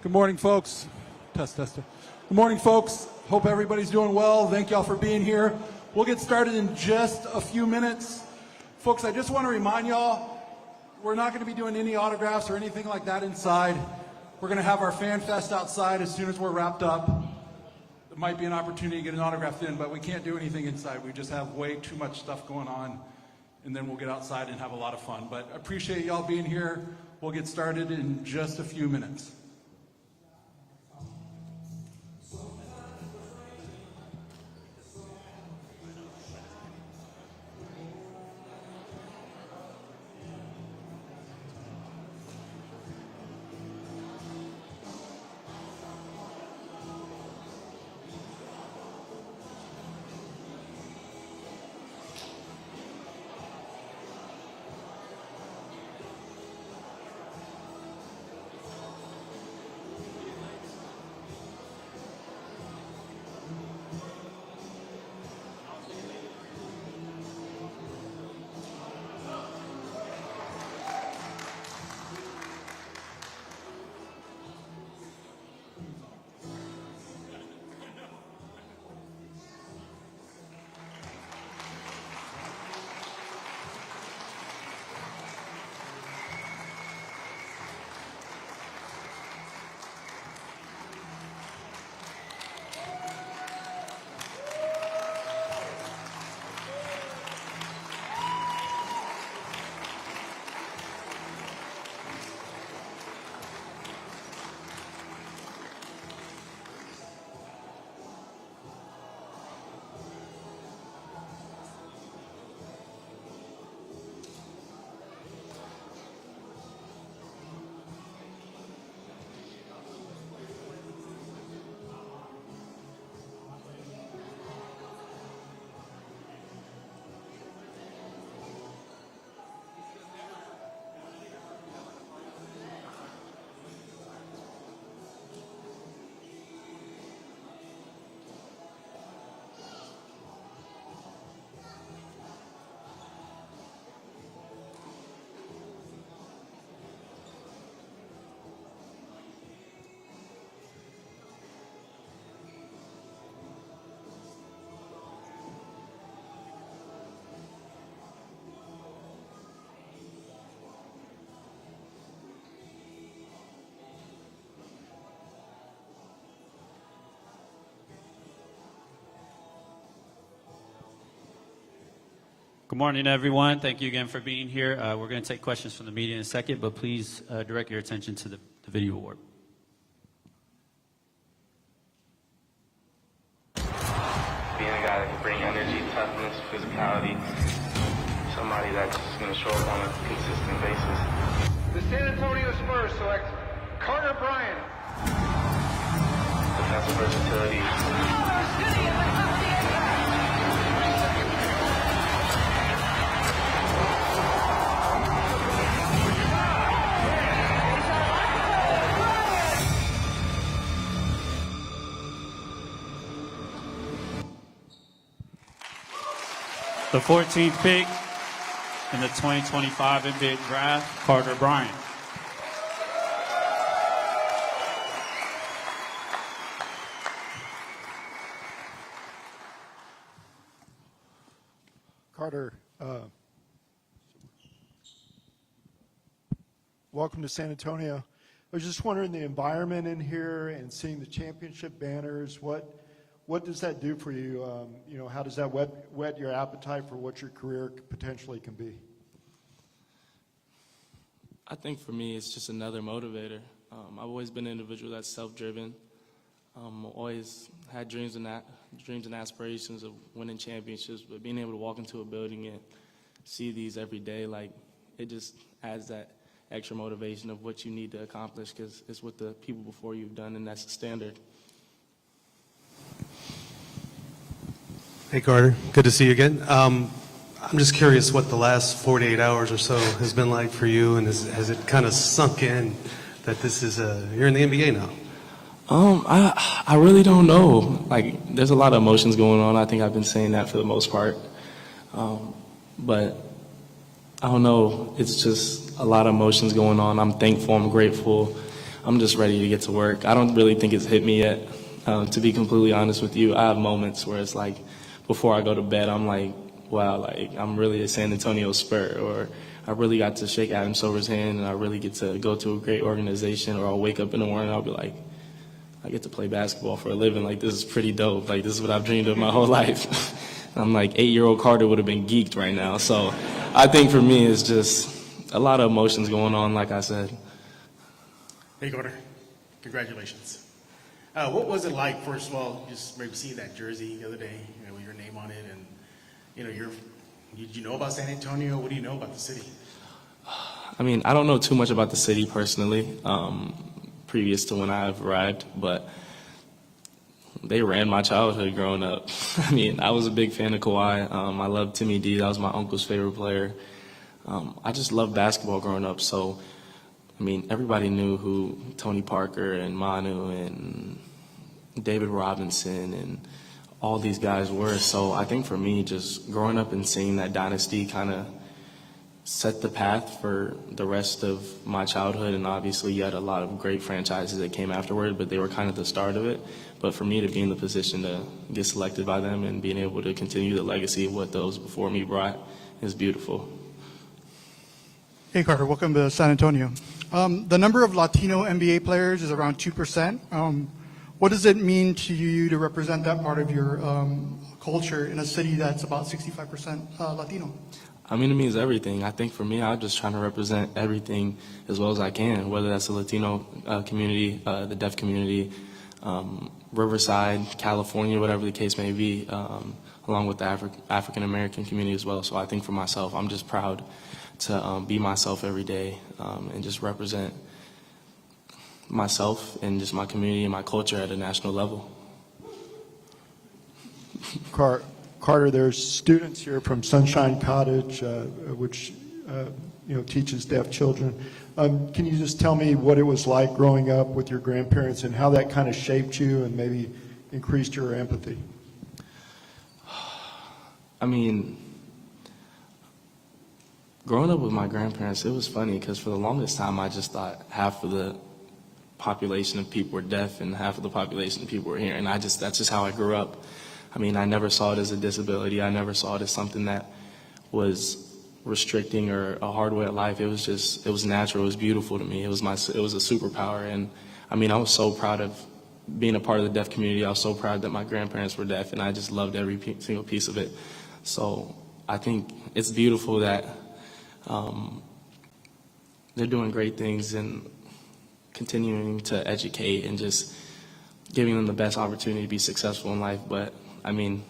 Good morning, folks. Test. Good morning, folks. Hope everybody's doing well. Thank y'all for being here. We'll get started in just a few minutes. Folks, I just want to remind y'all, we're not going to be doing any autographs or anything like that inside. We're going to have our fan fest outside as soon as we're wrapped up. It might be an opportunity to get an autograph in, but we can't do anything inside. We just have way too much stuff going on, and then we'll get outside and have a lot of fun. But I appreciate y'all being here. We'll get started in just a few minutes. Good morning, everyone. Thank you again for being here. We're going to take questions from the media in a second, but please direct your attention to the video award. Being a guy that can bring energy, toughness, physicality, somebody that's just going to show up on a consistent basis. The San Antonio Spurs select Carter Bryant. Defensive versatility. The 14th pick in the 2025 NBA Draft, Carter Bryant. Carter, welcome to San Antonio. I was just wondering the environment in here and seeing the championship banners, what does that do for you? How does that whet your appetite for what your career potentially can be? I think for me, it's just another motivator. I've always been an individual that's self-driven. Always had dreams and aspirations of winning championships, but being able to walk into a building and see these every day, it just adds that extra motivation of what you need to accomplish, because it's what the people before you've done, and that's the standard. Hey, Carter. Good to see you again. I'm just curious what the last 48 hours or so has been like for you, and has it kind of sunk in that this is you're in the NBA now? I really don't know. There's a lot of emotions going on. I think I've been saying that for the most part. But I don't know. It's just a lot of emotions going on. I'm thankful. I'm grateful. I'm just ready to get to work. I don't really think it's hit me yet. To be completely honest with you, I have moments where it's like, before I go to bed, I'm like, wow, like I'm really a San Antonio Spur, or I really got to shake Adam Silver's hand, and I really get to go to a great organization, or I'll wake up in the morning and I'll be like, I get to play basketball for a living. Like, this is pretty dope. Like, this is what I've dreamed of my whole life. I'm like, 8-year-old Carter would have been geeked right now. So I think for me, it's just a lot of emotions going on, like I said. Hey, Carter. Congratulations. What was it like, first of all, just maybe seeing that jersey the other day, with your name on it, and, did you know about San Antonio? What do you know about the city? I mean, I don't know too much about the city personally, previous to when I've arrived, but they ran my childhood growing up. I mean, I was a big fan of Kawhi. I loved Timmy D. That was my uncle's favorite player. I just loved basketball growing up, so I mean, everybody knew who Tony Parker and Manu and David Robinson and all these guys were. So I think for me, just growing up and seeing that dynasty kind of set the path for the rest of my childhood. And obviously you had a lot of great franchises that came afterward, but they were kind of the start of it. But for me to be in the position to get selected by them and being able to continue the legacy of what those before me brought is beautiful. Hey, Carter, welcome to San Antonio. The number of Latino NBA players is around 2%. What does it mean to you to represent that part of your culture in a city that's about 65% Latino? I mean, it means everything. I think for me, I'm just trying to represent everything as well as I can, whether that's the Latino community, the deaf community, Riverside, California, whatever the case may be, along with the African-American community as well. So I think for myself, I'm just proud to be myself every day and just represent myself and just my community and my culture at a national level. Carter, there's students here from Sunshine Cottage, which teaches deaf children. Can you just tell me what it was like growing up with your grandparents and how that kind of shaped you and maybe increased your empathy? I mean, growing up with my grandparents, it was funny because for the longest time I just thought half of the population of people were deaf and half of the population of people were hearing. That's just how I grew up. I mean, I never saw it as a disability. I never saw it as something that was restricting or a hard way of life. It was natural. It was beautiful to me. It was a superpower. And I mean, I was so proud of being a part of the deaf community. I was so proud that my grandparents were deaf, and I just loved every single piece of it. So I think it's beautiful that they're doing great things and continuing to educate and just giving them the best opportunity to be successful in life. But I mean,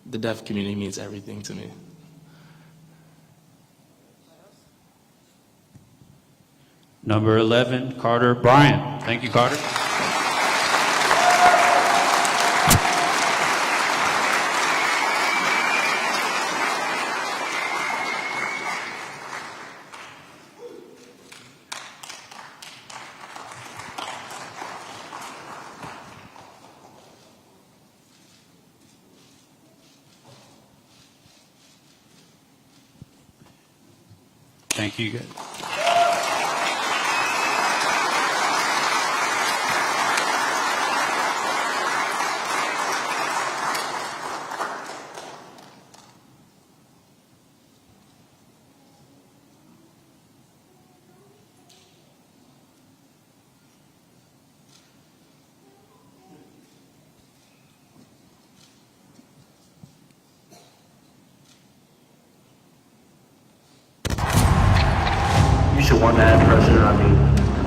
the deaf community means everything to me. Number 11, Carter Bryant. Thank you, Carter. Thank you, guys. You should want to have pressure. I mean,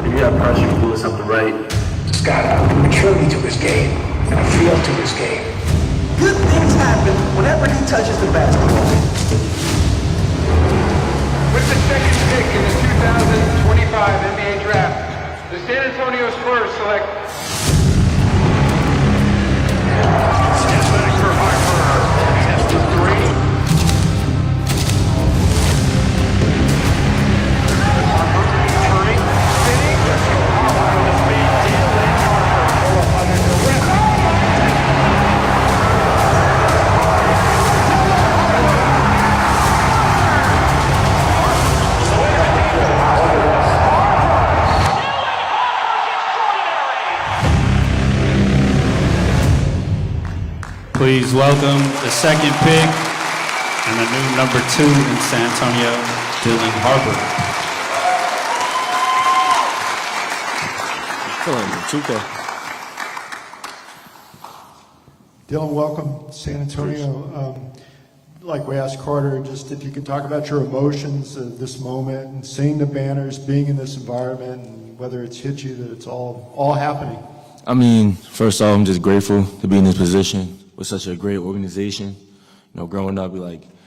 if you have pressure, you're doing something right. He's got a maturity to his game and a feel to his game. Good things happen whenever he touches the basketball. With the second pick in the 2025 NBA Draft, the San Antonio Spurs select for Harper. Test of three. please welcome the second pick and the new number 2 in San Antonio, Dylan Harper. Dylan, welcome, San Antonio. Like we asked Carter, just if you could talk about your emotions of this moment and seeing the banners, being in this environment, and whether it's hit you that it's all happening. I mean, first off, I'm just grateful to be in this position with such a great organization. You know, growing up,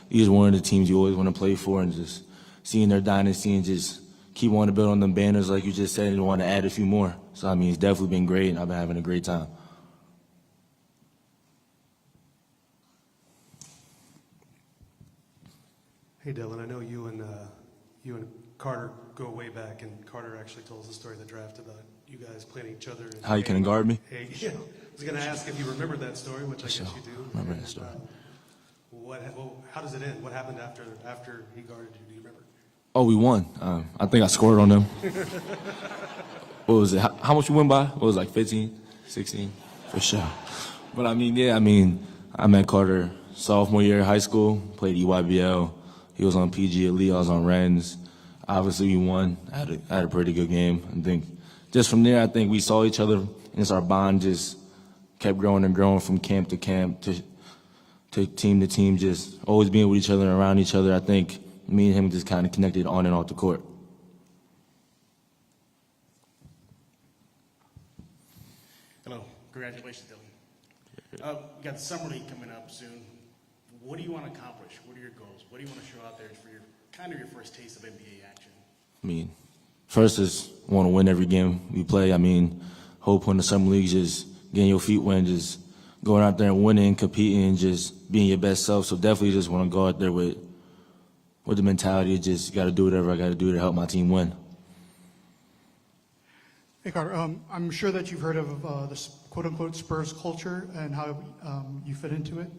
these are one of the teams you always want to play for, and just seeing their dynasty and just keep wanting to build on them banners like you just said and want to add a few more. So, I mean, it's definitely been great, and I've been having a great time. Hey, Dylan, I know you and Carter go way back, and Carter actually told us the story of the draft about you guys playing each other. How you couldn't guard me? Hey, yeah. I was going to ask if you remembered that story, which I guess you do. Remember that story. How does it end? What happened after he guarded you? Do you remember? Oh, we won. I think I scored on them. What was it? How much we win by? What was it, like 15, 16? For sure. But I met Carter sophomore year of high school, played EYBL. He was on PG Elite, I was on Rens. Obviously, we won. I had a pretty good game. I think just from there, I think we saw each other, and it's our bond just kept growing and growing from camp to camp to team, just always being with each other and around each other. I think me and him just kind of connected on and off the court. Hello, congratulations, Dylan. We got the summer league coming up soon. What do you want to accomplish? What are your goals? What do you want to show out there for your first taste of NBA action? I mean, first is want to win every game we play. I mean, hope when the summer league just getting your feet wet, just going out there and winning, competing, and just being your best self. So definitely just want to go out there with the mentality of just got to do whatever I got to do to help my team win. Hey, Carter, I'm sure that you've heard of this quote-unquote Spurs culture and how you fit into it.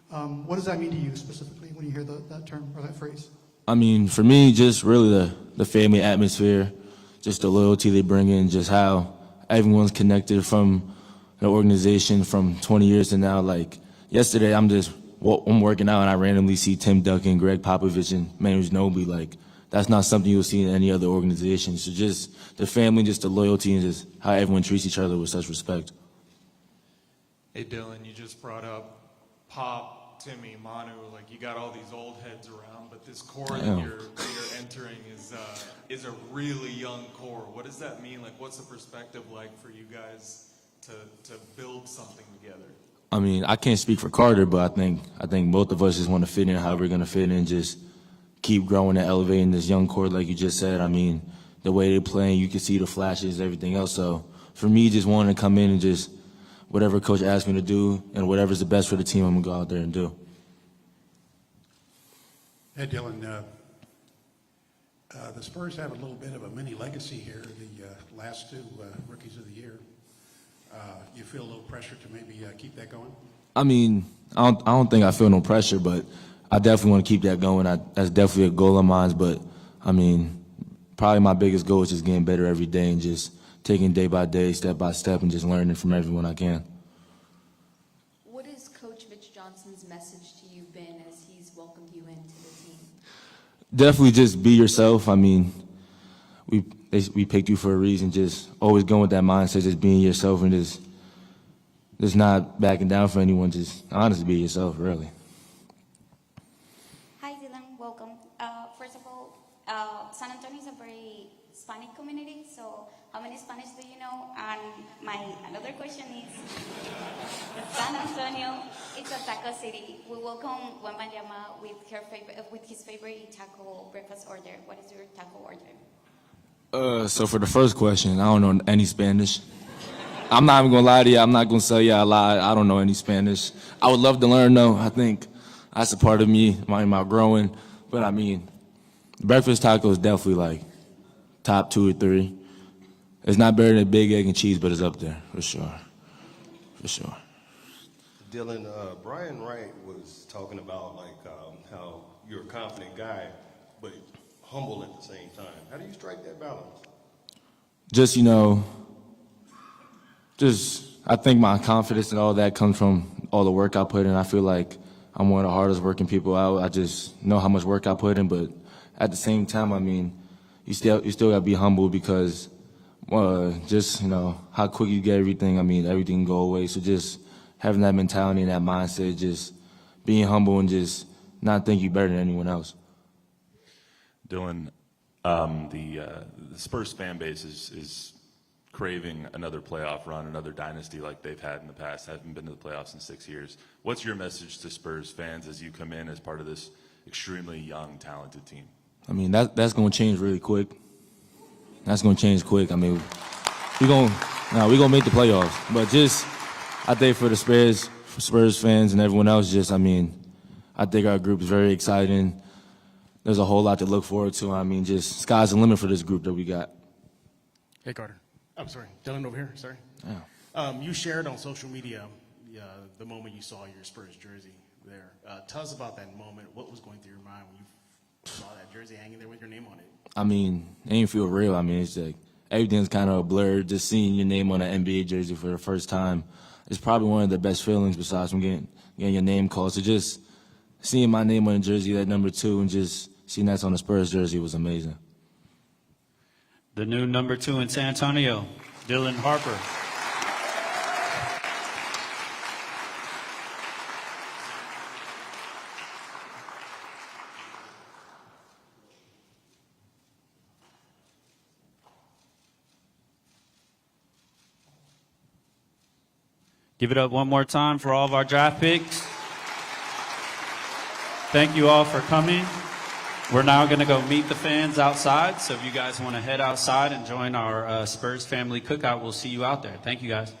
What does that mean to you specifically when you hear that term or that phrase? I mean, for me, just really the family atmosphere, just the loyalty they bring in, just how everyone's connected from the organization from 20 years to now. Like yesterday, I'm working out and I randomly see Tim Duncan, Greg Popovich, and Manu Ginobili. Like that's not something you'll see in any other organization. So just the family, just the loyalty, and just how everyone treats each other with such respect. Hey, Dylan, you just brought up Pop, Timmy, Manu. Like you got all these old heads around, but this core that you're entering is a really young core. What does that mean? Like, what's the perspective like for you guys to build something together? I mean, I can't speak for Carter, but I think both of us just want to fit in how we're going to fit in, just keep growing and elevating this young core, like you just said. I mean, the way they're playing, you can see the flashes, everything else. So for me, just wanting to come in and just whatever coach asks me to do and whatever's the best for the team, I'm going to go out there and do. Hey, Dylan, the Spurs have a little bit of a mini legacy here, the last two rookies of the year. You feel a little pressure to maybe keep that going? I mean, I don't think I feel no pressure, but I definitely want to keep that going. That's definitely a goal of mine. But, I mean, probably my biggest goal is just getting better every day and just taking day by day, step by step, and just learning from everyone I can. What has Coach Mitch Johnson's message to you been as he's welcomed you into the team? Definitely just be yourself. I mean, we picked you for a reason. Just always going with that mindset, just being yourself and just not backing down for anyone. Just honestly be yourself, really. Hi, Dylan. Welcome. First of all, San Antonio is a very Hispanic community, so how many Spanish do you know? And my another question is, San Antonio, it's a taco city. We welcome Wembanyama with his favorite taco breakfast order. What is your taco order? So for the first question, I don't know any Spanish. I'm not even gonna lie to you. I'm not gonna sell you a lie. I don't know any Spanish. I would love to learn though. I think that's a part of me, my growing. But I mean, breakfast taco is definitely like top 2 or 3. It's not better than big egg and cheese, but it's up there for sure. For sure. Dylan, Brian Wright was talking about how you're a confident guy, but humble at the same time. How do you strike that balance? I think my confidence and all that comes from all the work I put in. I feel like I'm one of the hardest working people out. I just know how much work I put in, but at the same time, I mean, you still got to be humble because just, how quick you get everything, I mean, everything can go away. So just having that mentality and that mindset, just being humble and just not think you're better than anyone else. Dylan, the Spurs fan base is craving another playoff run, another dynasty like they've had in the past. Haven't been to the playoffs in 6 years. What's your message to Spurs fans as you come in as part of this extremely young, talented team? I mean, that's going to change really quick. That's going to change quick. I mean, we're going to make the playoffs. But just, I think for the Spurs fans and everyone else, I think our group is very exciting. There's a whole lot to look forward to. I mean, just sky's the limit for this group that we got. Hey, Carter. I'm sorry. Dylan over here. Sorry. Yeah. You shared on social media the moment you saw your Spurs jersey there. Tell us about that moment. What was going through your mind when you saw that jersey hanging there with your name on it? I mean, it didn't feel real. I mean, it's like everything's kind of a blur. Just seeing your name on an NBA jersey for the first time is probably one of the best feelings besides from getting your name called. So just seeing my name on the jersey, that number 2, and just seeing that's on the Spurs jersey was amazing. The new number 2 in San Antonio, Dylan Harper. Give it up one more time for all of our draft picks. Thank you all for coming. We're now going to go meet the fans outside. So if you guys want to head outside and join our Spurs family cookout, we'll see you out there. Thank you, guys.